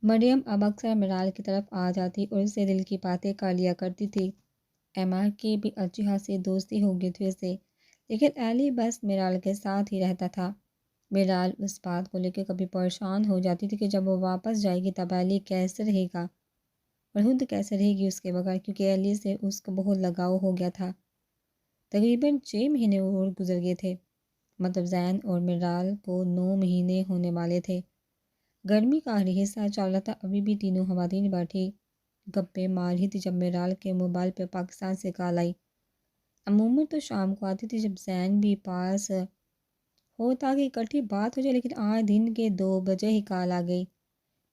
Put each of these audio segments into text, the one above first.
مریم اب اکثر میرال کی طرف آ جاتی اور اس سے دل کی باتیں کر لیا کرتی تھی۔ ایما کی بھی اچھی خاصی دوستی ہو گئی تھی اس سے، لیکن ایلی بس میرال کے ساتھ ہی رہتا تھا۔ میرال اس بات کو لے کے کبھی پریشان ہو جاتی تھی کہ جب وہ واپس جائے گی تب ایلی کیسے رہے گا اور خود کیسے رہے گی اس کے بغیر، کیونکہ ایلی سے اس کو بہت لگاؤ ہو گیا تھا۔ تقریباً 6 مہینے اور گزر گئے تھے، مطلب زین اور میرال کو 9 مہینے ہونے والے تھے۔ گرمی کا آخری حصہ چل رہا تھا، ابھی بھی تینوں خواتین بیٹھی گپے مار رہی تھی جب میرال کے موبائل پہ پاکستان سے کال آئی۔ عموماً تو شام کو آتی تھی جب زین بھی پاس ہو تاکہ اکٹھی بات ہو جائے، لیکن آج دن کے 2 بجے ہی کال آ گئی۔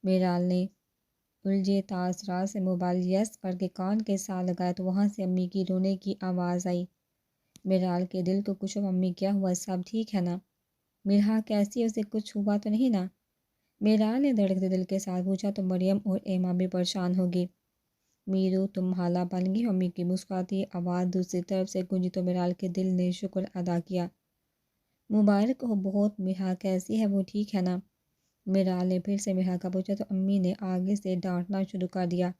میرال نے الجھے تاثرات سے موبائل یس کر کے کان کے ساتھ لگایا تو وہاں سے امی کی رونے کی آواز آئی۔ میرال کے دل کو کچھ امی کیا ہوا، سب ٹھیک ہے نا؟ میرا کیسی ہے، اسے کچھ ہوا تو نہیں نا؟ میرال نے دھڑکتے دل کے ساتھ پوچھا تو مریم اور ایما بھی پریشان ہوگی۔ میرو تم حالہ بن گئی؟ امی کی مسکراتی آواز دوسری طرف سے گونجی تو میرال کے دل نے شکر ادا کیا۔ مبارک ہو بہت، میرا کیسی ہے، وہ ٹھیک ہے نا؟ میرال نے پھر سے میرا کا پوچھا تو امی نے آگے سے ڈانٹنا شروع کر دیا۔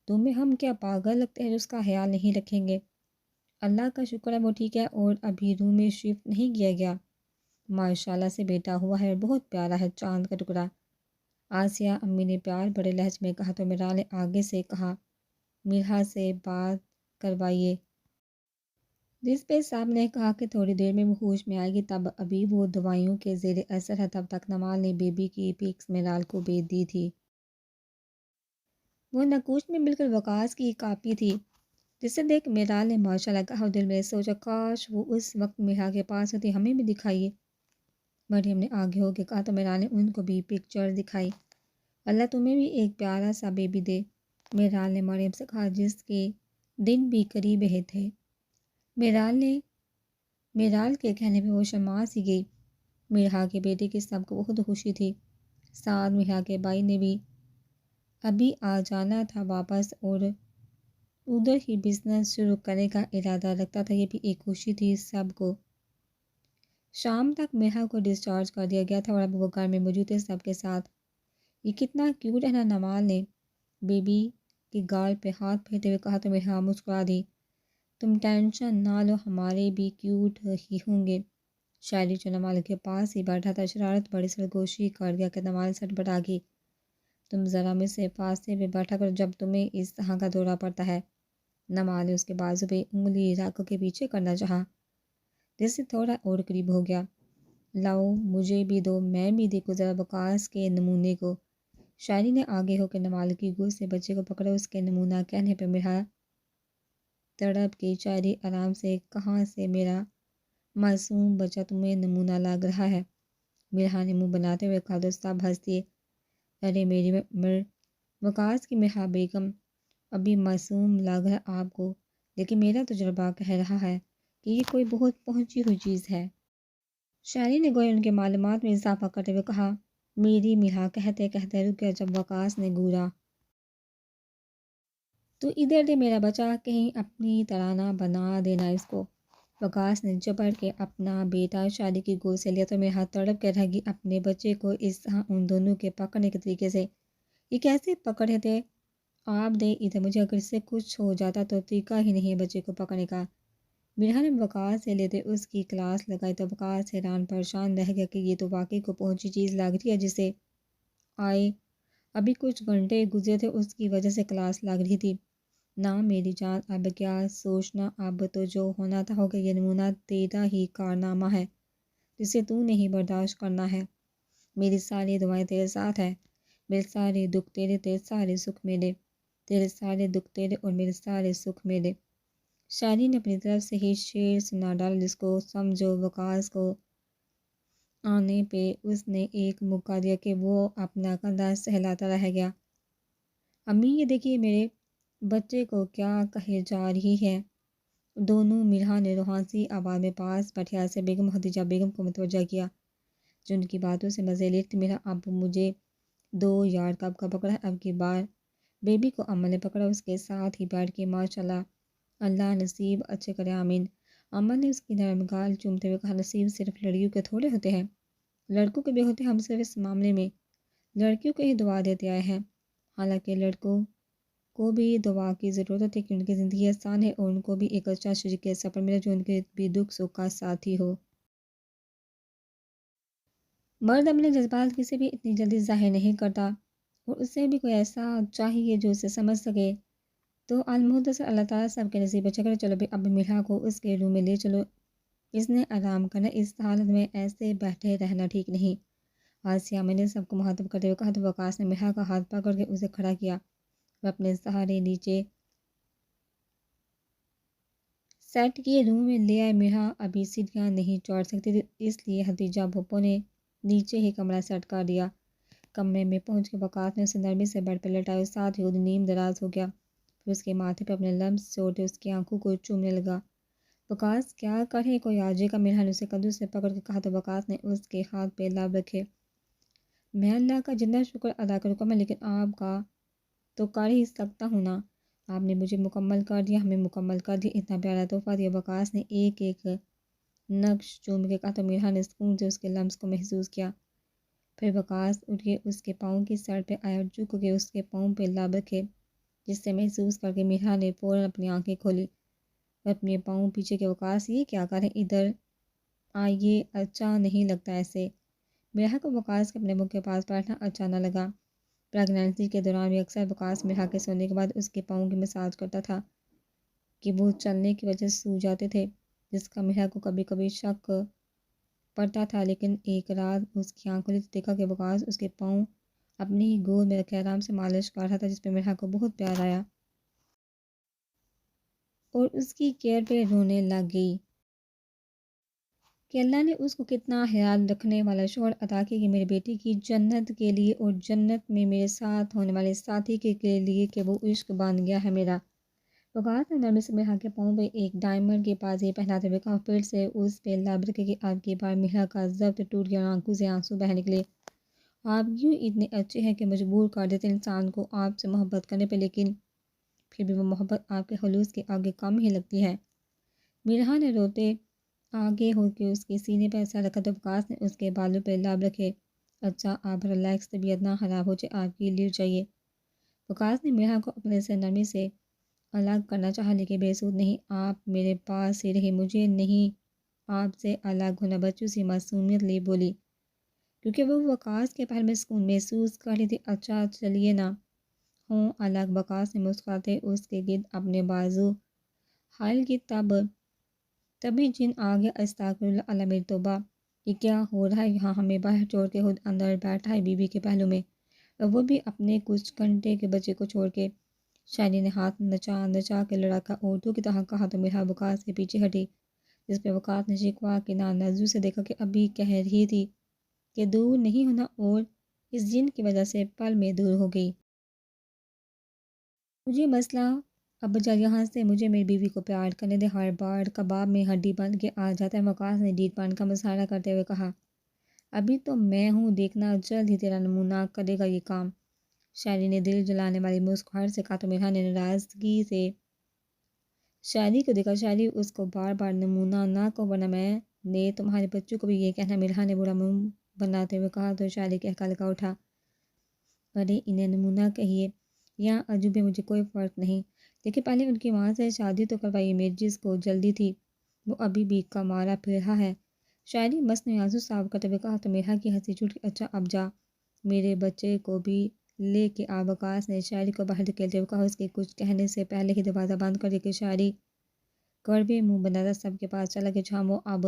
تمہیں ہم کیا پاگل لگتے ہیں، اس کا خیال نہیں رکھیں گے؟ اللہ کا شکر ہے وہ ٹھیک ہے اور ابھی روم میں شفٹ نہیں کیا گیا۔ ماشاءاللہ سے بیٹا ہوا ہے اور بہت پیارا ہے، چاند کا ٹکڑا۔ آسیہ امی نے پیار بڑے لہجے میں کہا تو میرال نے آگے سے کہا، میرا سے بات کروائیے۔ جس پہ صاحب نے کہا کہ تھوڑی دیر میں وہ ہوش میں آئے گی، تب ابھی وہ دوائیوں کے زیر اثر ہے۔ تب تک نمال نے بیبی کی پکس میرال کو بھیج دی تھی۔ وہ نقوش میں بالکل وقاص کی کاپی تھی، جسے دیکھ میرال نے ماشاءاللہ کہا اور دل میں سوچا کاش وہ اس وقت میرا کے پاس ہوتی، ہمیں بھی دکھائیے۔ مریم نے آگے ہو کے کہا تو میرال نے ان کو بھی پکچر دکھائی۔ اللہ تمہیں بھی ایک پیارا سا بیبی دے، میرال نے مریم سے کہا جس کے دن بھی قریب ہی تھے۔ میرال کے کہنے پہ وہ شرما سی گئی۔ میرا کے بیٹے کی سب کو بہت خوشی تھی، ساتھ میرا کے بھائی نے بھی ابھی آ جانا تھا واپس اور ادھر ہی بزنس شروع کرنے کا ارادہ رکھتا تھا، یہ بھی ایک خوشی تھی سب کو۔ شام تک میرا کو ڈسچارج کر دیا گیا تھا اور اب وہ گھر میں موجود تھے سب کے ساتھ۔ یہ کتنا کیوٹ ہے نا، نمال نے بیبی کی گال پہ ہاتھ پھیرتے ہوئے کہا تو میرا مسکرا دی۔ تم ٹینشن نہ لو، ہمارے بھی کیوٹ ہی ہوں گے۔ شاعری جو نمال کے پاس ہی بیٹھا تھا شرارت بڑی سرگوشی کر گیا کہ نمال سٹ پٹا گئی۔ تم ذرا مجھ سے فاصلے پہ بیٹھا کرو جب تمہیں اس طرح کا دورہ پڑتا ہے۔ نمال نے اس کے بازو پہ انگلی رکھ کے پیچھے کرنا چاہا، جس سے تھوڑا اور قریب ہو گیا۔ لاؤ مجھے بھی دو، میں بھی دیکھو ذرا وقاص کے نمونے کو۔ شاعری نے آگے ہو کے نمال کی گود سے بچے کو پکڑا، اس کے نمونہ کہنے پہ میرا تڑپ کی شاعری آرام سے کہاں سے میرا معصوم بچہ تمہیں نمونہ لگ رہا ہے؟ میرا نے منہ بناتے ہوئے کہا تو سب ہنس دیے۔ ارے میری وقاص کی میرا بیگم ابھی معصوم لگ رہا آپ کو، لیکن میرا تجربہ کہہ رہا ہے کہ یہ کوئی بہت پہنچی ہوئی چیز ہے۔ شاعری نے گویا ان کے معلومات میں اضافہ کرتے ہوئے کہا۔ میری میرا کہتے کہتے رک گیا جب وقاص نے گورا۔ تو ادھر دے میرا بچہ، کہیں اپنی طرح نہ بنا دینا اس کو۔ وقاص نے جبر کے اپنا بیٹا شاعری کی گود سے لیا تو میرا تڑپ کے رہ گئی اپنے بچے کو اس طرح ان دونوں کے پکڑنے کے طریقے سے۔ یہ کیسے پکڑے تھے آپ دے ادھر، مجھے اگر اس سے کچھ ہو جاتا تو طریقہ ہی نہیں ہے بچے کو پکڑنے کا۔ میرا نے وقاص سے لیتے اس کی کلاس لگائی تو وقاص حیران پریشان رہ گیا کہ یہ تو واقعی کو پہنچی چیز لگ رہی ہے جسے آئے ابھی کچھ گھنٹے گزرے تھے اس کی وجہ سے کلاس لگ رہی تھی۔ نہ میری جان اب کیا سوچنا، اب تو جو ہونا تھا ہو گیا، یہ نمونہ تیرا ہی کارنامہ ہے جسے تو نہیں برداشت کرنا ہے۔ میری ساری دعائیں تیرے ساتھ ہے، میرے سارے دکھ تیرے، تیرے سارے سکھ میرے، تیرے سارے دکھ تیرے اور میرے سارے سکھ میرے۔ شاعری نے اپنی طرف سے ہی شعر سنا ڈالا جس کو سمجھو وقاص کو آنے پہ اس نے ایک موقع دیا کہ وہ اپنا کندھا سہلاتا رہ گیا۔ امی یہ دیکھیے میرے بچے کو کیا کہے جا رہی ہے۔ دونوں میرا نے روحانسی آواز میں پاس بیٹھے سے بیگم خدیجہ بیگم کو متوجہ کیا، جو ان کی باتوں سے مزے لیتی۔ میرا اب مجھے دو یار کب کا پکڑا ہے، اب کی بار بیبی کو امن نے پکڑا، اس کے ساتھ ہی بیٹھ کے ماشاءاللہ اللہ نصیب اچھے کرے آمین۔ امن نے اس کی نرم گال چومتے ہوئے کہا نصیب صرف لڑکیوں کے تھوڑے ہوتے ہیں، لڑکوں کے بھی ہوتے ہیں، ہم صرف اس معاملے میں لڑکیوں کو ہی دعا دیتے آئے ہیں، حالانکہ لڑکوں کو بھی دعا کی ضرورت ہے کہ ان کی زندگی آسان ہے اور ان کو بھی ایک اچھا شریک سفر ملے جو ان کے بھی دکھ سکھ کا ساتھی ہو۔ مرد اپنے جذبات کسی بھی اتنی جلدی ظاہر نہیں کرتا اور اسے بھی کوئی ایسا چاہیے جو اسے سمجھ سکے۔ تو المختصر اللہ تعالیٰ سب کے نصیب اچھا کرے۔ چلو بھی اب میرا کو اس کے روم میں لے چلو، اس نے آرام کرنا، اس حالت میں ایسے بیٹھے رہنا ٹھیک نہیں۔ آسیہ میں نے سب کو مخاطب کرتے ہوئے کہا تو وقاص نے میرا کا ہاتھ پکڑ کے اسے کھڑا کیا۔ وہ اپنے سہارے نیچے سیٹ کیے روم میں لے آئے۔ میرا ابھی سیڑھیاں نہیں چڑھ سکتی تھی، اس لیے حتیجہ بھوپو نے نیچے ہی کمرہ سیٹ کر دیا۔ کمرے میں پہنچ کے وقاص نے اسے نرمی سے بیڈ پہ لٹایا اور ساتھ ہی خود نیم دراز ہو گیا۔ پھر اس کے ماتھے پہ اپنے لمس چھوڑتے اس کی آنکھوں کو چومنے لگا۔ وقاص کیا کرے کوئی آجے کا؟ میرا نے اسے کندھوں سے پکڑ کے کہا تو وقاص نے اس کے ہاتھ پہ لب رکھے۔ میں اللہ کا جتنا شکر ادا کروں گا لیکن آپ کا تو کر ہی سکتا ہوں نا۔ آپ نے مجھے مکمل کر دیا، ہمیں مکمل کر دیا، اتنا پیارا تحفہ دیا۔ وقاص نے ایک ایک نقش چوم کے کہا تو میرا نے سکون سے اس کے لمس کو محسوس کیا۔ پھر وقاص اٹھ کے اس کے پاؤں کی سڑ پہ آیا اور جھک کے اس کے پاؤں پہ لب رکھے، جس سے محسوس کر کے میرا نے فوراً اپنی آنکھیں کھولی اور اپنے پاؤں پیچھے کے وقاص یہ کیا کریں، ادھر آئیے، اچھا نہیں لگتا ایسے۔ میرا کو وقاص کے اپنے منہ کے پاس بیٹھنا اچھا نہ لگا۔ پریگنینسی کے دوران بھی اکثر وقاص میرا کے سونے کے بعد اس کے پاؤں کی مساج کرتا تھا کہ وہ چلنے کی وجہ سے سو جاتے تھے، جس کا میرا کو کبھی کبھی شک پڑتا تھا۔ لیکن ایک رات اس کی آنکھ کھلی تو دیکھا کہ وقاص اس کے پاؤں اپنی ہی گود میں رکھے آرام سے مالش کر رہا تھا، جس پہ میرا کو بہت پیار آیا اور اس کی کیئر پہ رونے لگ گئی کہ اللہ نے اس کو کتنا خیال رکھنے والا شوہر عطا کیا کہ میری بیٹی کی جنت کے لیے اور جنت میں میرے ساتھ ہونے والے ساتھی کے لیے کہ وہ عشق بن گیا ہے میرا۔ وقاص نے نرمی سے میرا کے پاؤں پہ ایک ڈائمنڈ کی بازی پہناتے ہوئے کہا، پھر سے اس پہ لب رکھے کہ اب کی بار میرا کا ضبط ٹوٹ گیا اور آنکھوں سے آنسو بہہ نکلے۔ آپ کیوں اتنے اچھے ہیں کہ مجبور کر دیتے انسان کو آپ سے محبت کرنے پہ، لیکن پھر بھی وہ محبت آپ کے خلوص کے آگے کم ہی لگتی ہے۔ میرا نے روتے آگے ہو کے اس کے سینے پہ سر رکھا تو وقاص نے اس کے بالوں پہ لب رکھے۔ اچھا آپ ریلیکس، طبیعت نہ خراب ہو جائے، آپ کی لیٹ چاہیے۔ وقاص نے میرا کو اپنے سے نرمی سے الگ کرنا چاہا لیکن بے سود نہیں، آپ میرے پاس ہی رہے، مجھے نہیں آپ سے الگ ہونا۔ بچوں سی معصومیت لی بولی کیونکہ وہ وقاص کے پہل میں سکون محسوس کر رہی تھی۔ اچھا چلیے نا ہوں الگ۔ وقاص نے مسکراتے اس کے گرد اپنے بازو حائل کی تبھی جن آگے استغفر اللہ، اللہ میری توبہ، یہ کیا ہو رہا ہے یہاں؟ ہمیں باہر چھوڑ کے خود اندر بیٹھا ہے بیوی کے پہلو میں، اور وہ بھی اپنے کچھ گھنٹے کے بچے کو چھوڑ کے۔ شاعری نے ہاتھ نچا نچا کے لڑکا اردو کی طرح کہا تو میرا وقاص کے پیچھے ہٹی، جس پہ وقاص نے شکوہ کے نظروں سے دیکھا کہ ابھی کہہ رہی تھی کہ دور نہیں ہونا اور اس جن کی وجہ سے پل میں دور ہو گئی۔ مجھے مسئلہ اب جا یہاں سے مجھے میری بیوی کو پیار کرنے دے، ہر بار کباب میں ہڈی بن کے آ جاتا ہے۔ وقاص نے ڈیٹ پن کا مظاہرہ کرتے ہوئے کہا، ابھی تو میں ہوں، دیکھنا جلد ہی تیرا نمونہ کرے گا یہ کام۔ شاعری نے دل جلانے والی مسکراہٹ سے کہا تو میرا نے ناراضگی سے شاعری کو دیکھا۔ شاعری اس کو بار بار نمونہ نہ کہو ورنہ میں نے تمہارے بچوں کو بھی یہ کہنا۔ میرا نے برا منہ بناتے ہوئے کہا تو شاعری کے ہلکا اٹھا، ارے انہیں نمونہ کہیے یا عجوبے، مجھے کوئی فرق نہیں، لیکن پہلے ان کی ماں سے شادی تو کروائیے، میری جس کو جلدی تھی وہ ابھی بھی کمارا پھر رہا ہے۔ شاعری مصنوعی آنسو صاف کرتے ہوئے کہا تو میرا کی ہنسی چھوٹ گئی، اچھا اب جا میرے بچے کو بھی لے کے آ۔ وقاص نے شاعری کو باہر دھکیلتے ہوئے کہا، اس کے کچھ کہنے سے پہلے ہی دروازہ بند کر دیا کہ شاعری کڑوے منہ بناتا سب کے پاس چلا گیا جہاں وہ اب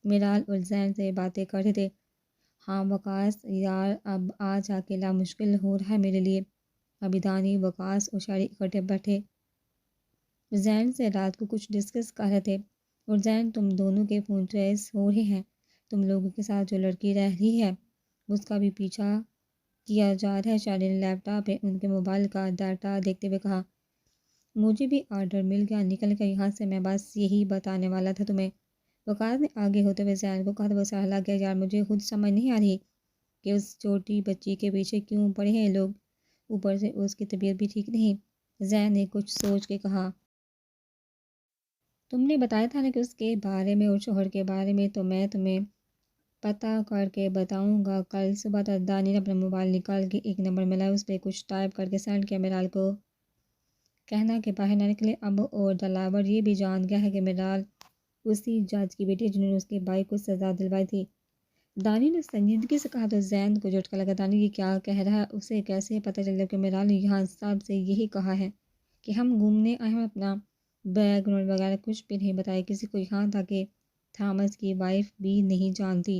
میرال اور زین سے باتیں کر رہے تھے۔ ہاں وقاص یار اب آج اکیلا مشکل ہو رہا ہے میرے لیے۔ ابھی دانی، وقاص اور شاعری اکٹھے بیٹھے زین سے رات کو کچھ ڈسکس کر رہے تھے، اور زین تم دونوں کے فون ٹریس ہو رہے ہیں، تم لوگوں کے ساتھ جو لڑکی رہ رہی ہے اس کا بھی پیچھا کیا جا رہا ہے۔ شاعری نے لیپ ٹاپ پہ ان کے موبائل کا ڈاٹا دیکھتے ہوئے کہا، مجھے بھی آرڈر مل گیا، نکل گیا یہاں سے، میں بس یہی بتانے والا تھا تمہیں۔ وقاص نے آگے ہوتے ہوئے زین کو کہا تو وہ سہلا گیا، یار مجھے خود سمجھ نہیں آ رہی کہ اس چھوٹی بچی کے پیچھے کیوں پڑے ہیں لوگ، اوپر سے اس کی طبیعت بھی ٹھیک نہیں۔ زین نے کچھ سوچ کے کہا، تم نے بتایا تھا نا کہ اس کے بارے میں اور شوہر کے بارے میں، تو میں تمہیں پتہ کر کے بتاؤں گا کل صبح تک۔ دانی نے اپنا موبائل نکال کے ایک نمبر ملا، اس پہ کچھ ٹائپ کر کے سینڈ کیا۔ میرال کو کہنا کہ باہر نہ نکلے اب، اور دلاور یہ بھی جان گیا ہے کہ میرال اسی جج کی بیٹی ہے جنہوں نے اس کے بھائی کو سزا دلوائی تھی۔ دانی نے سنجیدگی سے کہا تو زین کو جھٹکا لگا۔ دانی یہ کیا کہہ رہا ہے؟ اسے کیسے پتہ چل گیا کہ میرال نے یہاں صاحب سے یہی کہا ہے کہ ہم گھومنے آئے ہیں، اپنا بیک گراؤنڈ وغیرہ کچھ بھی نہیں بتایا کسی کو، یہاں تک کہ تھامس کی وائف بھی نہیں جانتی۔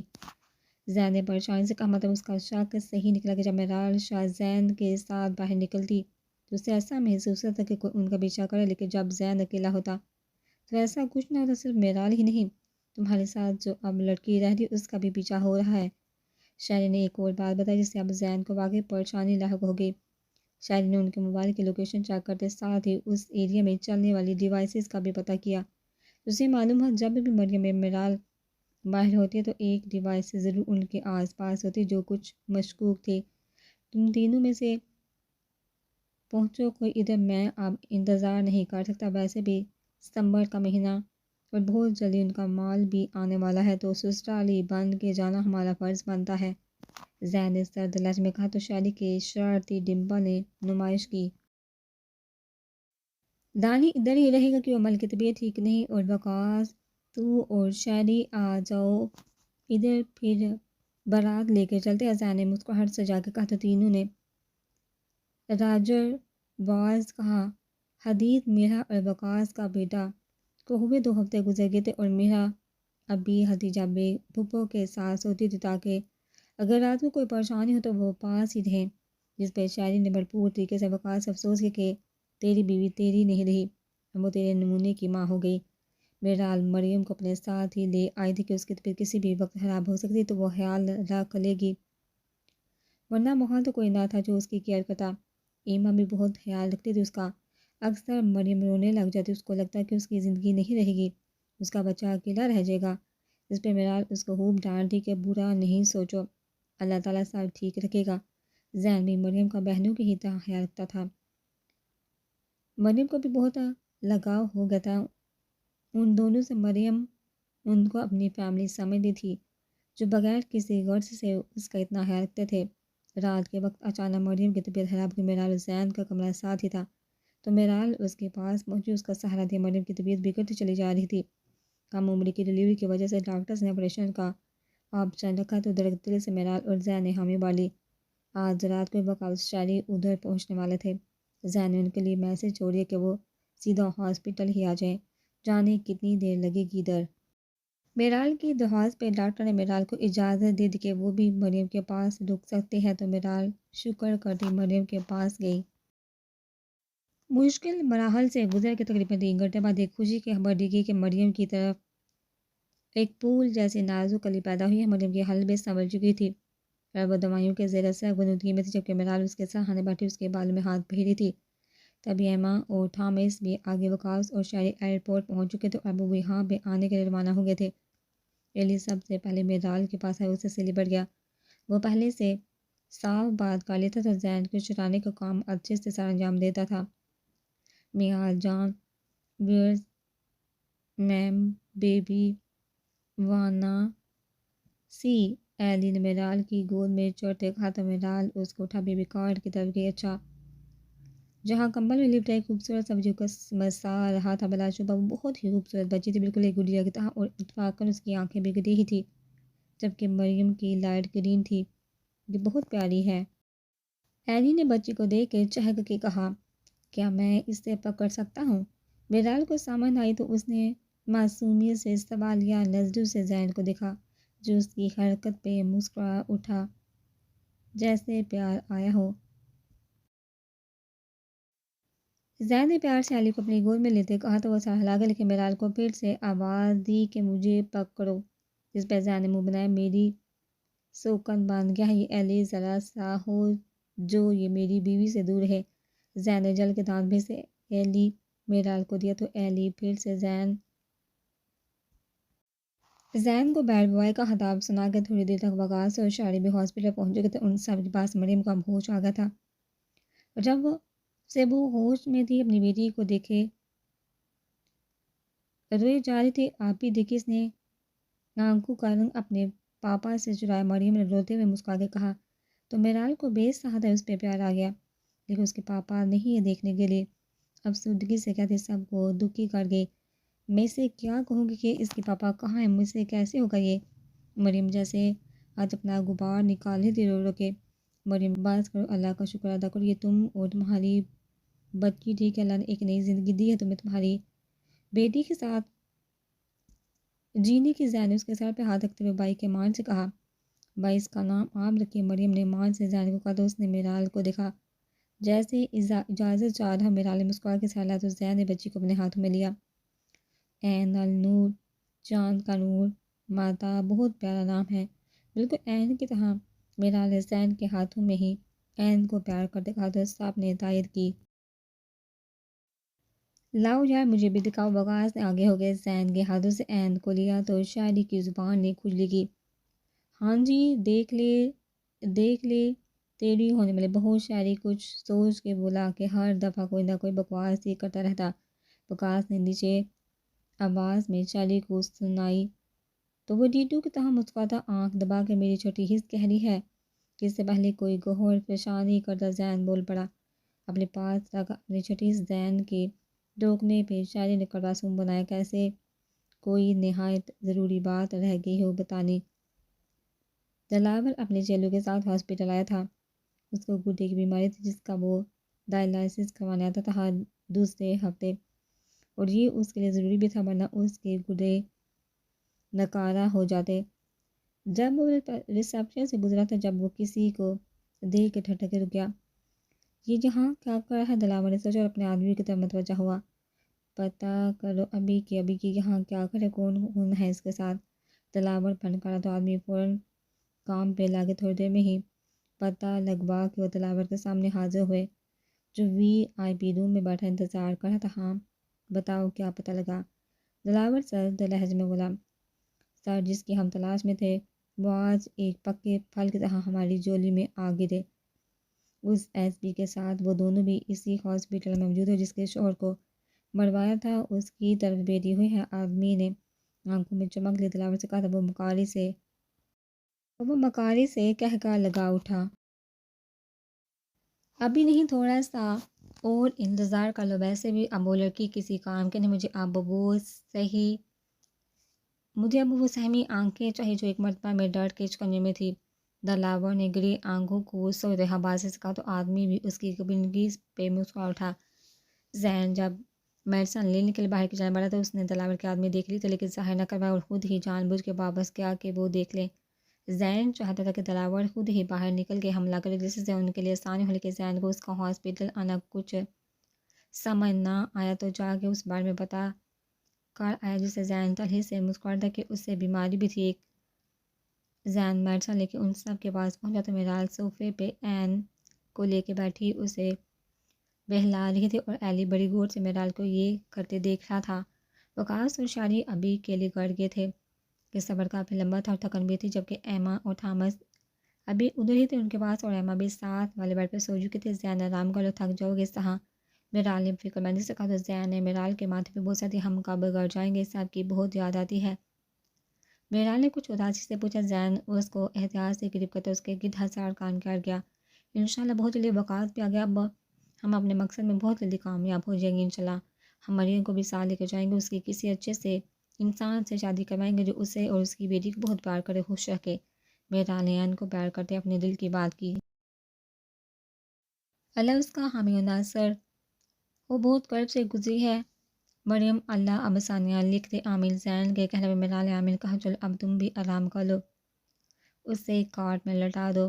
زین نے پریشانی سے کہا مطلب اس کا شک صحیح نکلا کہ جب میرال شاہ زین کے ساتھ باہر نکلتی تو اسے ایسا محسوس ہوتا کہ کوئی ان کا پیچھا کرے، لیکن جب زین اکیلا ہوتا تو ایسا کچھ نہ ہوتا۔ صرف میرال ہی نہیں، تمہارے ساتھ جو اب لڑکی رہ رہی اس کا بھی پیچھا ہو رہا ہے۔ شہری نے ایک اور بات بتائی جس سے اب زین کو واقعی پریشانی لاحق ہو گئی۔ شہری نے ان کے موبائل کی لوکیشن چیک کرتے ساتھ ہی اس ایریا میں چلنے والی ڈیوائسز کا بھی پتہ کیا۔ اسے معلوم ہے جب بھی مریم میرال باہر ہوتی ہے تو ایک ڈیوائس ضرور ان کے آس پاس ہوتی جو کچھ مشکوک تھی۔ تم تینوں میں سے پہنچو کوئی ادھر، میں اب انتظار نہیں کر سکتا، ویسے بھی ستمبر کا مہینہ اور بہت جلدی ان کا مال بھی آنے والا ہے، تو سسرالی بن کے جانا ہمارا فرض بنتا ہے۔ زین نے سرد لہجے میں کہا تو شہری کے شرارتی ڈمپل نے نمائش کی۔ دانی ادھر ہی رہے گا کہ عمل کی طبیعت ٹھیک نہیں، اور وقاص تو اور شہری آ جاؤ ادھر، پھر بارات لے کے چلتے ہیں۔ زین نے مسکراہٹ سے جا کے کہا تو تینوں نے راجر باز کہا۔ حدید میرا اور وقاص کا بیٹا کو ہوئے 2 ہفتے گزر گئے تھے، اور میرا ابھی حتیجہ بے پھپھو کے ساتھ سوتی تھی تاکہ اگر رات کو کوئی پریشانی ہو تو وہ پاس ہی رہیں، جس پہ شاعری نے بھرپور طریقے سے وقاص سے افسوس کیا کہ تیری بیوی تیری نہیں رہی، اب وہ تیرے نمونے کی ماں ہو گئی۔ بہرحال مریم کو اپنے ساتھ ہی لے آئی تھی کہ اس کی طبیعت کسی بھی وقت خراب ہو سکتی، تو وہ خیال رکھ لے گی، ورنہ وہاں تو کوئی نہ تھا جو اس کی کیئر کرتا۔ ایما بھی بہت خیال رکھتی تھی اس کا، اکثر مریم رونے لگ جاتی، اس کو لگتا کہ اس کی زندگی نہیں رہے گی، اس کا بچہ اکیلا رہ جائے گا، جس پہ میرال اس کو خوب ڈانٹتی کہ برا نہیں سوچو، اللہ تعالیٰ سب ٹھیک رکھے گا۔ زین بھی مریم کا بہنوں کی ہی طرح خیال رکھتا تھا۔ مریم کو بھی بہت لگاؤ ہو گیا تھا ان دونوں سے۔ مریم ان کو اپنی فیملی سمجھتی تھی، جو بغیر کسی غرض سے اس کا اتنا خیال رکھتے تھے۔ رات کے وقت اچانک مریم کی طبیعت خراب ہوئی، میرال اور زین کا کمرہ ساتھ ہی تھا، تو میرال اس کے پاس پہنچی، اس کا سہارا دیا۔ مریم کی طبیعت بگڑتی چلی جا رہی تھی، کم عمری کی ڈلیوری کی وجہ سے ڈاکٹرز نے آپریشن کا آپشن رکھا، تو دھڑکتے دل سے میرال اور زین نے حامی بھر لی۔ آج رات کو وقاص شاعری ادھر پہنچنے والے تھے۔ زین نے ان کے لیے میسج چھوڑی کہ وہ سیدھا ہاسپٹل ہی آ جائیں، جانے کتنی دیر لگے گی ادھر۔ میرال کی درخواست پہ ڈاکٹر نے میرال کو اجازت دے دی کہ وہ بھی مریم کے پاس رک سکتے ہیں، تو میرال شکر کرتی مریم کے پاس گئی۔ مشکل مراحل سے گزر کے تقریباً 3 گھنٹے بعد ایک خوشی کی خبر دی گئی کہ مریم کی طرف ایک پھول جیسی نازک کلی پیدا ہوئی ہے۔ مریم کی حالت بے سنبھل چکی تھی اور وہ دوائیوں کے زیر اثر غنودگی میں تھی، جبکہ میرال اس کے سہانے بیٹھی اس کے بالوں میں ہاتھ پھیری تھی۔ تبھی ایما اور تھامس بھی آگے وقاص اور شاعری ایئرپورٹ پہنچ چکے تھے، اور اب وہ یہاں پہ آنے کے لیے روانہ ہو گئے تھے۔ ایلی سب سے پہلے میرال کے پاس آیا، اسے سے لپٹ گیا۔ وہ پہلے سے صاف بات کر لیتا تھا، زین کو چھڑانے کا کام اچھے سے سر انجام دیتا تھا۔ میاں جان، ویئرز میم بیبی وانا سی؟ ایلی نے میرال کی گود میں چڑھتے کہا تو میرال اس کو اٹھا بیبی کارڈ کی طرف گئی۔ اچھا، جہاں کمبل میں لپٹا ایک خوبصورت سبزی کو مسا رہا تھا، بلا شبہ وہ بہت ہی خوبصورت بچی تھی، بالکل ایک گڑیا کی طرح، اور اتفاقاً اس کی آنکھیں بھی گری ہی تھی، جبکہ مریم کی لائٹ گرین تھی۔ یہ بہت پیاری ہے، ایلی نے بچی کو دیکھ کے چہک کے کہا۔ کیا میں اس سے پکڑ سکتا ہوں؟ میرال کو سمجھ آئی تو اس نے معصومیت سے سوالیہ نظروں سے زین کو دیکھا، جو اس کی حرکت پہ مسکرا اٹھا جیسے پیار آیا ہو۔ زین نے پیار سے ایلی کو اپنی گود میں لیتے کہا تو وہ سر ہلا گیا، لیکن میرال کو پھر سے آواز دی کہ مجھے پکڑو، جس پہ زین نے منہ بنایا۔ میری سوکن بن گیا ہے یہ، ایلی ذرا سا ہو جو یہ میری بیوی سے دور ہے۔ زین نے جل کے دانت بھیج سے ایلی میرال کو دیا، تو ایلی پھر سے زین کو بیڈ بوائے کا خطاب سنا کے تھوڑی دیر تک وقاص اور شاعری بھی ہاسپٹل پہنچ چکے تھے۔ ان سب کے پاس مریم کا ہوش آ گیا تھا، اور جب وہ ہوش میں تھی اپنی بیٹی کو دیکھے روئے جا رہی تھی۔ آپ ہی دیکھی، اس نے آنکھوں کا رنگ اپنے پاپا سے چرایا۔ مریم نے روتے ہوئے مسکرا کے کہا تو میرال کو بے سہادہ اس پہ پیار آ گیا، لیکن اس کے پاپا نہیں یہ دیکھنے کے لیے افسردگی سے کہتے سب کو دکھی کر گئی۔ میں اسے کیا کہوں گی کہ اس کے پاپا کہاں ہیں، مجھ سے کیسے ہوگا یہ؟ مریم جیسے آج اپنا غبار نکالے تھی رو رو کے۔ مریم بس کرو، اللہ کا شکر ادا کرو، یہ تم اور تمہاری بچی ٹھیک ہے، اللہ نے ایک نئی زندگی دی ہے تمہیں تمہاری بیٹی کے ساتھ جینے کی۔ زین نے اس کے سر پہ ہاتھ رکھتے ہوئے بھائی کے مان سے کہا بھائی اس کا نام آپ رکھیے۔ مریم نے مان سے زین کو کہا تو اس نے میرال کو دیکھا جیسے اجازت چاہ رہا۔ میرال نے مسکرا کے سہلا تو زین نے بچی کو اپنے ہاتھوں میں لیا۔ عین النور، چاند کا نور، ماتا بہت پیارا نام ہے، بالکل عین کی طرح۔ میرال نے زین کے ہاتھوں میں ہی عین کو پیار کرتے کہا تو سب نے تائید کی۔ لاؤ یار مجھے بھی دکھاؤ۔ وقاص نے آگے ہو گئے زین کے ہاتھوں سے عین کو لیا تو شاعری کی زبان نے کھجلی کی۔ ہاں جی دیکھ لے تیری ہونے والے بہت شاعری، کچھ سوچ کے بولا کہ ہر دفعہ کوئی نہ کوئی بکواس ہی کرتا رہتا۔ وقاص نے نیچے آواز میں شاعری کو سنائی تو وہ ڈیٹو کی طرح مسکراتا آنکھ دبا کے میری چھوٹی حس کہہ رہی ہے کہ اس سے پہلے کوئی گہر فشانی کرتا زین بول پڑا اپنے پاس رکھ اپنی چھوٹی زین کے ٹوکنے پہ شاعری نے کڑاسوم بنایا کیسے کوئی نہایت ضروری بات رہ گئی ہو بتانی۔ دلاور اپنے چیلوں کے ساتھ ہاسپٹل آیا تھا، اس کو گردے کی بیماری تھی جس کا وہ ڈائلائسس کروانے آتا تھا ہر دوسرے ہفتے، اور یہ اس کے لیے ضروری بھی تھا ورنہ اس کے گردے نکارہ ہو جاتے۔ جب وہ ریسیپشن سے گزرا تھا جب وہ کسی کو دیکھ کے ٹھٹک کے رک گیا۔ یہ جہاں کیا کر رہا ہے؟ دلاور نے سوچا اور اپنے آدمی کی طرف متوجہ ہوا۔ پتہ کرو ابھی کی یہاں کیا کرے، کون ہے اس کے ساتھ؟ دلاور پھنکارا تو آدمی فوراً کام پہ لاگے۔ تھوڑی دیر میں ہی پتہ لگوا کہ وہ دلاور کے سامنے حاضر ہوئے جو VIP روم میں بیٹھا انتظار کر رہا تھا۔ ہاں بتاؤ کیا پتہ لگا؟ دلاور سرد لہجے میں بولا، سر جس کی ہم تلاش میں تھے وہ آج ایک پکے پھل کی طرح ہماری جولی میں آ گرے۔ اس SP کے ساتھ وہ دونوں بھی اسی ہاسپٹل میں موجود ہے جس کے شوہر کو مروایا تھا، اس کی طرف بیٹھی ہوئی ہے۔ آدمی نے آنکھوں میں چمک لی۔ دلاور سے کہا تھا وہ مکاری سے کہہ کر لگا اٹھا۔ ابھی نہیں، تھوڑا سا اور انتظار کر لو، ویسے بھی اب وہ لڑکی کسی کام کے نہیں، مجھے اب وہ سہمی آنکھیں چاہیے جو ایک مرتبہ میں ڈر کے چکنے میں تھی۔ دلاور نے گری آنکھوں کو سوتے حوالے سے کہا تو آدمی بھی اس کی کبنگی پہ مسکرا اٹھا۔ زین جب میڈیسن لینے کے لیے باہر کی جانب بڑھا تو اس نے دلاور کے آدمی دیکھ لی تھی لیکن ظاہر نہ کروایا اور خود ہی جان بوجھ کے واپس کیا کہ وہ دیکھ لے۔ زین چاہتا تھا کہ دلاور خود ہی باہر نکل کے حملہ کرے جس سے ان کے لیے آسانی ہو، لیکن زین کو اس کا ہاسپٹل آنا کچھ سمجھ نہ آیا تو جا کے اس بارے میں پتہ کر آیا جس سے زین تلخی سے مسکراتا کہ اس سے بیماری بھی تھی ایک۔ زین میڈیسن لے کے ان سب کے پاس پہنچا تو میرال صوفے پہ عین کو لے کے بیٹھی اسے بہلا رہی تھی اور ایلی بڑی غور سے میرال کو یہ کرتے دیکھ رہا تھا۔ وقاص اور شاعری ابھی کے لیے گڑ گئے تھے کہ سفر کافی لمبا تھا اور تھکن بھی تھی، جبکہ ایما اور تھامس ابھی ادھر ہی تھے ان کے پاس اور ایما بھی ساتھ والے بیڈ پہ سو چکے تھے۔ زین آرام کر لو، تھک جاؤ گے اس طرح، میرال نے فکر مندی سے کہا تو زین نے میرال کے ماتھے پہ بوسہ دیا۔ ہم کب گھر جائیں گے؟ سب کی بہت یاد آتی ہے، میرال نے کچھ اداسی سے پوچھا۔ زین اس کو احتیاط سے قریب کرتے اس کے گرد ہزار کان کر گیا۔ انشاءاللہ بہت جلدی وقاص بھی آ گیا، اب ہم اپنے مقصد میں بہت جلدی کامیاب ہو جائیں گے انشاءاللہ۔ ہم مریم کو بھی ساتھ لے کے جائیں گے، اس کی کسی اچھے سے انسان سے شادی کروائیں گے جو اسے اور اس کی بیٹی کو بہت پیار کرے، خوش رکھے۔ میرال نے عین کو پیار کرتے اپنے دل کی بات کی۔ اللہ اس کا حامی و ناصر، وہ بہت قرب سے گزری ہے۔ مریم اللہ اب آسانیاں لکھ دے، آمین۔ زین کے کہنے پہ میرال نے آمین کہا۔ چلو اب تم بھی آرام کر لو، اسے کارٹ میں لٹا دو۔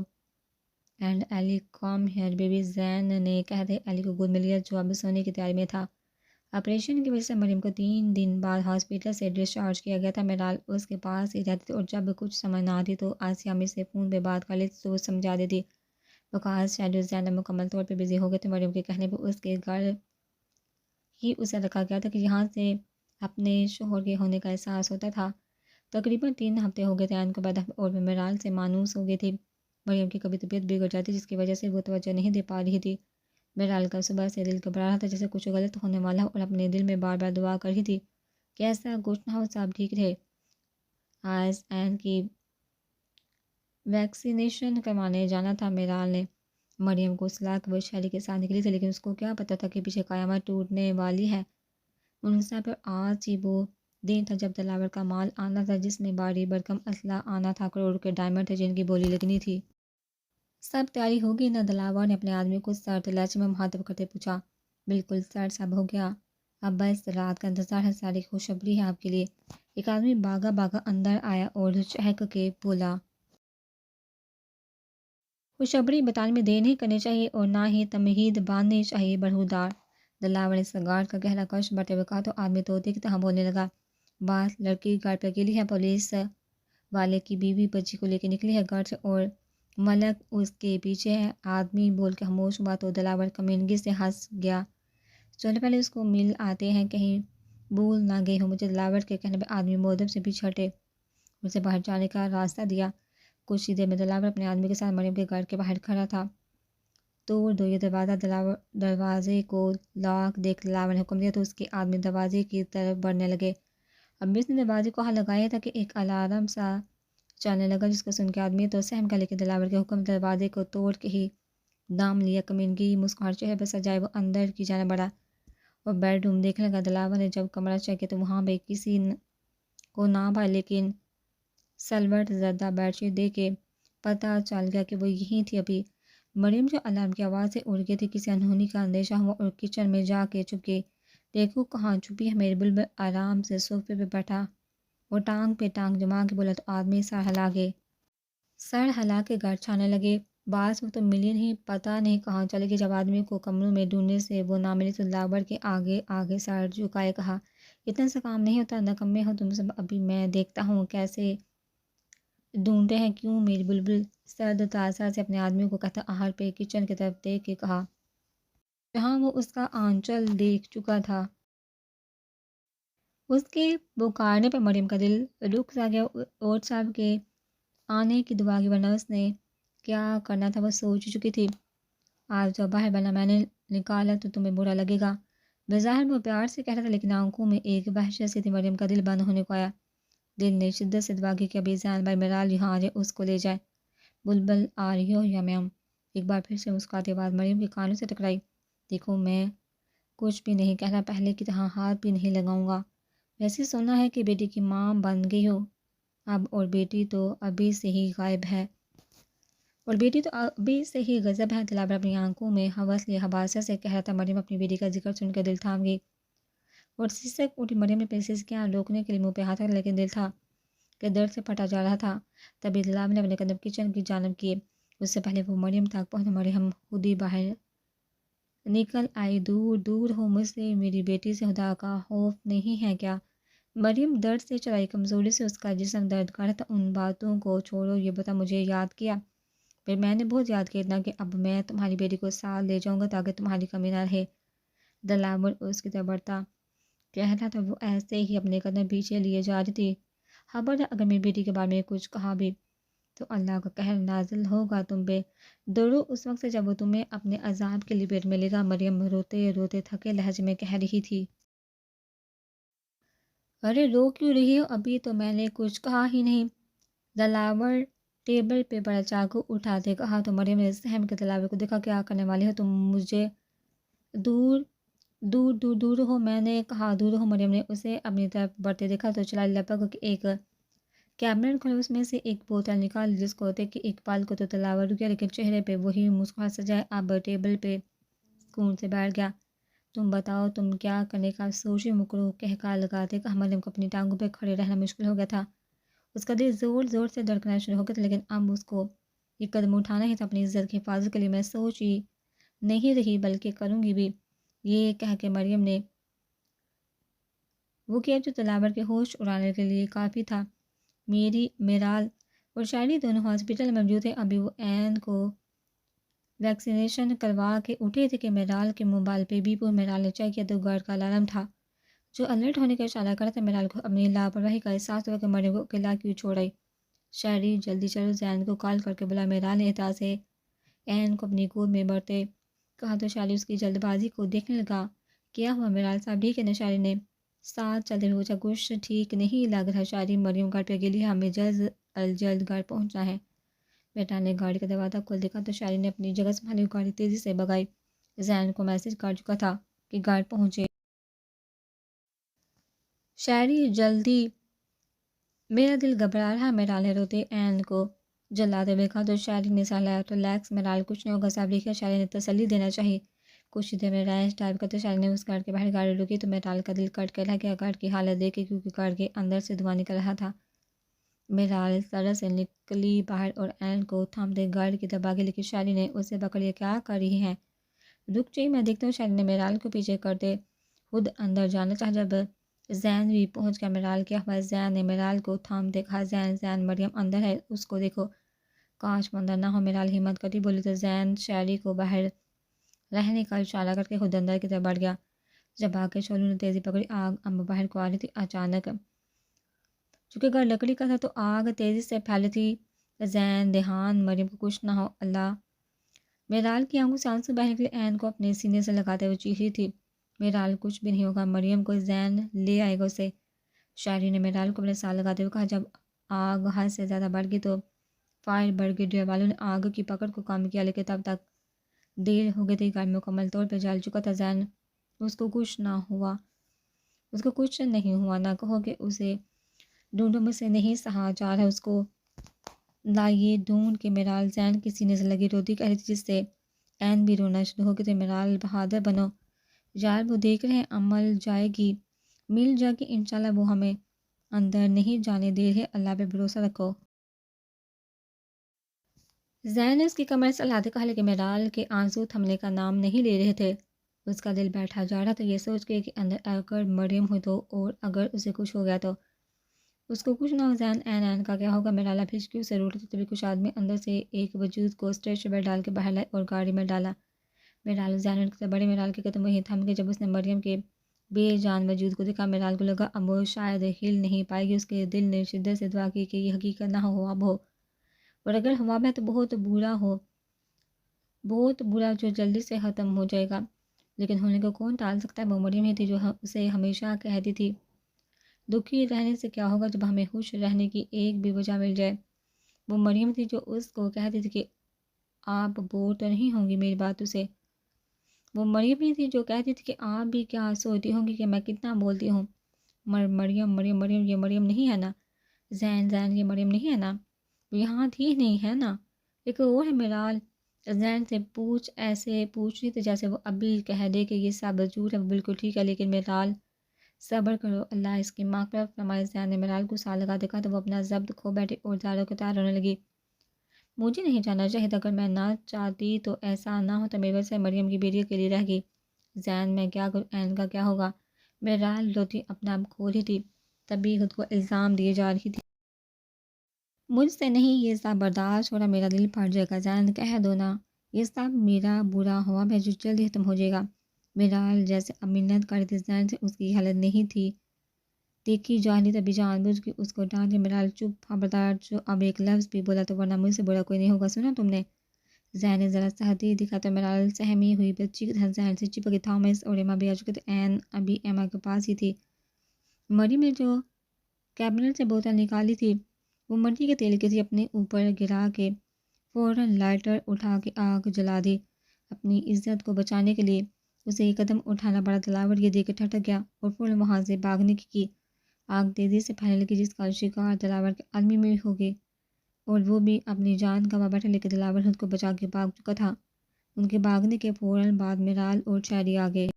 And Ellie come here baby, Zain نے کہتے ایلی کو گود میں لیا جو اب سونے کی تیاری میں تھا۔ آپریشن کی وجہ سے مریم کو 3 دن بعد ہاسپٹل سے ڈسچارج کیا گیا تھا۔ میرال اس کے پاس ہی رہتی تھی اور جب کچھ سمجھ نہ آتی تو آسیہ امیر سے فون پہ بات کر لیتی تو وہ سمجھا دیتی۔ وقاص شاید اور زینب مکمل طور پہ بزی ہو گئے تھے۔ مریم کے کہنے پہ اس کے گھر ہی اسے رکھا گیا تھا کہ یہاں سے اپنے شوہر کے ہونے کا احساس ہوتا تھا۔ تقریباً 3 ہفتے ہو گئے تھے عین کو پیدا اور وہ میرال سے مانوس ہو گئی تھی۔ مریم کی کبھی طبیعت بگڑ جاتی جس کی وجہ سے وہ توجہ نہیں دے پا رہی تھی۔ میرال کا صبح سے دل گھبرا رہا تھا جیسے کچھ غلط ہونے والا ہو اور اپنے دل میں بار بار دعا کر رہی تھی کہ ایسا کچھ نہ ہو، سب ٹھیک رہے۔ آج عین کی ویکسینیشن کروانے جانا تھا۔ میرال نے مریم کو سلا کے وہ شہری کے ساتھ نکلی تھی، لیکن اس کو کیا پتہ تھا کہ پیچھے قیامت ٹوٹنے والی ہے۔ منصف پر آج ہی وہ دن تھا جب دلاور کا مال آنا تھا، جس میں بھاری بھرکم اسلحہ آنا تھا، کروڑوں کے ڈائمنڈ تھے جن کی بولی لگنی تھی۔ سب تیاری ہوگی نہ؟ دلاور نے اپنے آدمی کو سرد لہجے میں مخاطب کرتے پوچھا۔ بالکل سر، سب ہو گیا، اب بس رات کا انتظار ہے، ساری خوشخبری ہے آپ کے لیے۔ ایک آدمی بھاگا بھاگا اندر آیا اور چہک کے بولا، خوشخبری بتانے میں دیر نہیں کرنی چاہیے اور نہ ہی تمہید باندھنی چاہیے برہودار۔ دلاور نے سگار کا گہرا کش بھرتے ہوئے کہا تو آدمی طوطے کی طرح بولنے لگا، بات لڑکی گھر پہ اکیلی ہے، پولیس والے کی بیوی بچی کو لے کے نکلی ہے گھر سے اور ملک اس کے پیچھے ہے۔ آدمی بول کے خاموش ہوا تو دلاور کمینگی سے ہنس گیا، چلو پہلے اس کو مل آتے ہیں، کہیں بھول نہ گئی ہو مجھے۔ دلاور کے کہنے پہ آدمی مودب سے پیچھے ہٹے، اسے باہر جانے کا راستہ دیا۔ کچھ ہی دیر میں دلاور اپنے آدمی کے ساتھ مریم کے گھر کے باہر کھڑا تھا۔ توڑ دو یہ دروازہ، دروازے کو لاک دیکھ دلاور نے حکم دیا تو اس کے آدمی دروازے کی طرف بڑھنے لگے۔ اب اس نے دروازے کو ہاتھ لگایا تھا کہ ایک الارم سا چلنے لگا، جس کو سن کے آدمی تو سہم گیا، لیکن دلاور کے حکم دروازے کو توڑ کے ہی دام لیا۔ کمینگی مسکراہٹ چہرے پر سجائے وہ اندر کی جانب بڑھا اور بیڈ روم دیکھنے لگا۔ دلاور نے جب کمرہ چیک کیا تو وہاں بھی کسی کو نہ پایا، لیکن سلوٹ زدہ بیڈ شیٹ دیکھ کے پتہ چل گیا کہ وہ یہی تھی۔ ابھی مریم جو الارم کی آواز سے اڑ گئی تھی، کسی انہونی کا اندیشہ ہوا اور کچن میں جا کے چھپ گئی۔ دیکھو کہاں چھپی ہے میری بلبل، آرام سے صوفے پہ بیٹھا اور ٹانگ پہ ٹانگ جما کے بولا تو آدمی سر ہلا کے گھر چھانے لگے۔ بعض وقت تو ملی نہیں، پتہ نہیں کہاں چلے گی۔ جب آدمی کو کمروں میں ڈھونڈنے سے وہ نہ ملی تو دلاور کے آگے آگے سر جھکائے کہا، اتنا سا کام نہیں ہوتا، نکمے ہو تم سب، ابھی میں دیکھتا ہوں کیسے ڈھونڈتے ہیں۔ کیوں میری بلبل؟ سرد تاثر سے اپنے آدمی کو کہتا آہر پہ کچن کی طرف دیکھ کے کہا، جہاں وہ اس کا آنچل دیکھ چکا تھا۔ اس کے پکارنے پہ مریم کا دل رک سا گیا اور صاحب کے آنے کی دعا کی، ورنہ اس نے کیا کرنا تھا وہ سوچ چکی تھی۔ آج جو باہر بنا میں نے نکالا تو تمہیں برا لگے گا۔ بظاہر وہ پیار سے کہہ رہا تھا، لیکن آنکھوں میں ایک وحشت سی تھی۔ مریم کا دل بند ہونے کو آیا، دل نے شدت سے دعا کی کہ ابھی زین بھائی میرال یہاں آ جائے، اس کو لے جائے۔ بلبل آ رہی ہو یا میم؟ ایک بار پھر سے مسکراتی آواز مریم کے کانوں سے ٹکرائی۔ دیکھو میں کچھ بھی نہیں کہہ رہا، پہلے کی طرح ہاتھ بھی نہیں لگاؤں گا۔ ویسے سنا ہے کہ بیٹی کی ماں بن گئی ہو اب، اور بیٹی تو ابھی سے ہی غائب ہے، اور بیٹی تو ابھی سے ہی غضب ہے۔ دلاور اپنی آنکھوں میں حوث لیے حباثت سے کہہ رہا تھا۔ مریم اپنی بیٹی کا ذکر سن کر دل تھام گئی اور سسک اٹھی۔ مریم نے اپنی سسکیاں روکنے کے لیے منہ پہ ہاتھ رکھا، لیکن دل تھا کہ درد سے پھٹا جا رہا تھا۔ تبھی دلاور نے اپنے قدم کچن کی جانب کیے، اس سے پہلے وہ مریم تک پہنچا۔ مریم خود ہی باہر نکل آئی، دور دور ہو مجھ سے، میری بیٹی سے خدا کا خوف نہیں ہے کیا؟ مریم درد سے چرائی، کمزوری سے اس کا جسم درد کر رہا تھا۔ ان باتوں کو چھوڑو، یہ بتا مجھے یاد کیا؟ پھر میں نے بہت یاد کیا، اتنا کہ اب میں تمہاری بیٹی کو ساتھ لے جاؤں گا تاکہ تمہاری کمی نہ رہے۔ دلاور اس کی طرف بڑھتا کہہ رہا تھا، وہ ایسے ہی اپنے قدم پیچھے لیے جا رہی تھی۔ خبردار اگر میری بیٹی کے بارے میں کچھ کہا بھی تو اللہ کا قہر نازل ہوگا تم پہ۔ ڈرو اس وقت سے جب وہ تمہیں اپنے عذاب کی لپیٹ میں لے گا۔ مریم روتے روتے تھکے لہجے میں کہہ رہی تھی، ارے رو کیوں رہی ہو؟ ابھی تو میں نے کچھ کہا ہی نہیں۔ دلاور ٹیبل پہ بڑا چاقو اٹھاتے کہا تو مریم نے سہم کے دلاور کو دیکھا، کیا کرنے والی ہو تم؟ مجھے دور دور دور دور ہو، میں نے کہا دور ہو۔ مریم نے اسے اپنی طرف بڑھتے دیکھا تو چلا لپک کے ایک کیبنٹ کھولا، اس میں سے ایک بوتل نکال جس کو دیکھ کے ایک پال کو تو دلاور رک گیا، لیکن چہرے پہ وہی مسکراہٹ سجائے اب ٹیبل پہ سکون سے بیٹھ گیا۔ تم بتاؤ تم کیا کرنے کا سوچی؟ مکرو کہکا لگاتے کہا۔ مریم کو اپنی ٹانگوں پہ کھڑے رہنا مشکل ہو گیا تھا، اس کا دل زور زور سے دھڑکنا شروع ہو گیا تھا، لیکن اب اس کو یہ قدم اٹھانا ہی تھا اپنی عزت کی حفاظت کے لیے۔ میں سوچ ہی نہیں رہی بلکہ کروں گی بھی، یہ کہہ کے مریم نے وہ کیا جو دلاور کے ہوش اڑانے کے لیے کافی تھا۔ میرال اور شاعری دونوں ہاسپٹل میں موجود تھے۔ ابھی وہ عین کو ویکسینیشن کروا کے اٹھے تھے کہ میرال کے موبائل پہ بیپ اور میرال نے چیک کیا تو گھر کا الارم تھا جو الرٹ ہونے کا اشارہ کر رہا تھا۔ میرال کو اپنی لاپرواہی کا احساس ہوا کہ مریم کو اکیلا کیوں چھوڑ آئی۔ شاعری جلدی چلو، زین کو کال کر کے بلا۔ میرال نے احتیاط سے عین کو اپنی گود میں بڑھتے کہا تو شاعری اس کی جلد بازی کو دیکھنے لگا۔ کیا ہوا میرال صاحب، ٹھیک ہے نا؟ شاعری نے ساتھ چلتے ہوئے پوچھا۔ کچھ ٹھیک نہیں لگ رہا شاعری، مریم گھر پہ اکیلی ہے، ہمیں جلد از جلد گھر پہنچنا ہے۔ بیٹا نے گاڑی کا دروازہ کھول دیکھا تو شاعری نے اپنی جگہ سنبھالی اور گاڑی تیزی سے بگائی۔ زین کو میسج کر چکا تھا کہ گارڈ پہنچے۔ شاعری جلدی، میرا دل گھبرا رہا، میرال نے روتے عین کو جلاتے ہوئے کہا تو شاعری نے سہلایا تو ریلیکس میرال، کچھ نہیں ہوگا صاحب لکھا۔ شاعری نے تسلی دینا چاہیے۔ کچھ دیر میں ریش ٹائپ کرتے شاعری نے اس گارڈ کے باہر گاڑی روکی تو میرال کا دل کٹ کے رہ گیا گارڈ کی حالت دیکھ کے، کیونکہ گارڈ کے اندر سے دھواں نکل رہا تھا۔ میرال سڑک سے نکلی باہر اور عین کو تھامتے گارڈ کی طرف آگے، لیکن شاعری نے اسے پکڑ لیا۔ کیا کر رہی ہیں؟ رک جائیے، میں دیکھتا ہوں۔ شاعری نے میرال کو پیچھے کرتے خود اندر جانا چاہا۔ جب زین بھی پہنچ گیا، میرال کیا ہوا؟ زین نے میرال کو تھامتے کہا۔ زین مریم اندر ہے، اس کو دیکھو۔ کاش وہ اندر نہ ہو، میرال ہمت کرتی بولی تو زین شاعری کو باہر رہنے کا اشارہ کر کے خود اندر کی طرف بڑھ گیا۔ جب آگ کے شعلوں نے تیزی پکڑی، آگ اب باہر کو آ رہی تھی اچانک۔ چونکہ گھر لکڑی کا تھا تو آگ تیزی سے پھیلی تھی۔ زین دھیان، مریم کو کچھ نہ ہو اللہ۔ میرال کی آنکھوں سے آنسو بہنے کے لیے عین کو اپنے سینے سے لگاتے ہوئے چیخ رہی تھی، میرال کچھ بھی نہیں ہوگا، مریم کو زین لے آئے گا اسے۔ شاعری نے میرال کو اپنے ساتھ لگاتے ہوئے کہا۔ جب آگ حد سے زیادہ بڑھ گئی تو فائر بریگیڈ والوں نے آگ کی پکڑ کو کم کیا، لیکن تب تک دیر ہو گئی تھی۔ گاڑی مکمل طور پہ جل چکا تھا۔ زین، اس کو کچھ نہ ہوا، اس کو کچھ نہیں ہوا، نہ کہو کہ اسے ڈھونڈو، مجھ سے نہیں سہا جا رہا، اس کو لائیے ڈھونڈ کے۔ میرال زین کے سینے سے لگی روتی کہہ رہی تھی، جس سے عین بھی رونا شروع ہو گئی تھی۔ میرال بہادر بنو یار، وہ دیکھ رہے ہیں، عمل جائے گی، مل جائے گی انشاءاللہ، وہ ہمیں اندر نہیں جانے دے رہے، اللہ پہ بھروسہ رکھو۔ زین نے اس کی کمر سے ہلاتے کہا، لیکن میرال کے آنسو تھمنے کا نام نہیں لے رہے تھے۔ اس کا دل بیٹھا جا رہا تھا یہ سوچ کے کہ اندر اگر مریم ہوئی تو، اور اگر اسے کچھ ہو گیا تو اس کو کچھ نہ ہو۔ زین، عین کا کیا ہوگا؟ میرال ہچکیوں سے روٹی تھی، تبھی کچھ آدمی اندر سے ایک وجود کو اسٹریچر پہ ڈال کے باہر لائے اور گاڑی میں ڈالا۔ میرال زین کے بڑے، میرال کے قدم وہیں تھم گئے جب اس نے مریم کے بے جان وجود کو دیکھا۔ میرال کو لگا اب وہ شاید ہل نہیں پائے گی۔ اس کے دل نے شدت سے دعا کی کہ یہ حقیقت نہ ہو، اب ہو، اور اگر ہوا میں تو بہت برا ہو، بہت برا، جو جلدی سے ختم ہو جائے گا۔ لیکن ہونے کو کون ٹال سکتا ہے؟ وہ مریم ہی تھی جو اسے ہمیشہ کہتی تھی دکھی رہنے سے کیا ہوگا جب ہمیں خوش رہنے کی ایک بھی وجہ مل جائے۔ وہ مریم تھی جو اس کو کہتی تھی کہ آپ بور تو نہیں ہوں گی میری باتوں سے۔ وہ مریم ہی تھی جو کہتی تھی کہ آپ بھی کیا سوچتی ہوں گی کہ میں کتنا بولتی ہوں۔ مریم مریم مریم، یہ مریم نہیں ہے نا؟ زین یہ مریم نہیں ہے نا؟ وہ یہاں تھی نہیں ہے نا؟ ایک اور ہے میرال۔ زین سے ایسے پوچھ رہی تھی جیسے وہ ابھی کہہ دے کہ یہ سب جھوٹ ہے، وہ بالکل ٹھیک ہے، لیکن میرال صبر کرو، اللہ اس کی مغفرت فرمائے۔ زین نے میرال کو ساتھ لگا دیکھا تو وہ اپنا ضبط کھو بیٹھی اور زاروں کے تار رونے لگی۔ مجھے نہیں جانا چاہیے تھا، اگر میں نہ چاہتی تو ایسا نہ ہوتا، میری وجہ سے مریم کی بیٹی اکیلی رہ گئی۔ زین، میں کیا کروں، عین کا کیا ہوگا؟ میرال روتی اپنا آپ کھو رہی تھی، تبھی خود کو الزام دیے جا رہی تھی، مجھ سے نہیں یہ سب برداشت ہو رہا، میرا دل پھٹ جائے گا۔ زین، کہہ دو نا، یہ سب میرا برا ہوا ہے جو جلدی ختم ہو جائے گا۔ میرال جیسے اب منت کر رہی تھی، زین سے اس کی حالت نہیں تھی دیکھی جا رہی، تبھی جان بوجھ کے اس کو ڈانٹ کے میرال چپ، خبردار جو اب ایک لفظ بھی بولا تو ورنہ مجھ سے برا کوئی نہیں ہوگا، سنا تم نے؟ زین نے ذرا سہتی دکھا تو میرال سہمی ہوئی بچی کی طرح زین سے چپک گئی۔ تھامس اور ایما بھی آ چکے تھے، عین ابھی ایما کے پاس ہی تھی۔ مریم نے جو کیبنٹ سے بوتل نکالی تھی وہ مٹی کے تیل کی تھی، اپنے اوپر گرا کے فوراً لائٹر اٹھا کے آگ جلا دی۔ اپنی عزت کو بچانے کے لیے اسے ایک قدم اٹھانا پڑا۔ دلاور یہ دیکھ کے ٹھٹک گیا اور فوراً وہاں سے بھاگنے کی آگ تیزی سے پھیلنے لگی، جس کا شکار دلاور کے آدمی میں ہو گئے اور وہ بھی اپنی جان گنوا بیٹھا، لیکن دلاور خود کو بچا کے بھاگ چکا تھا۔ ان کے بھاگنے کے فوراً بعد میرال اور شاعری آ گئے۔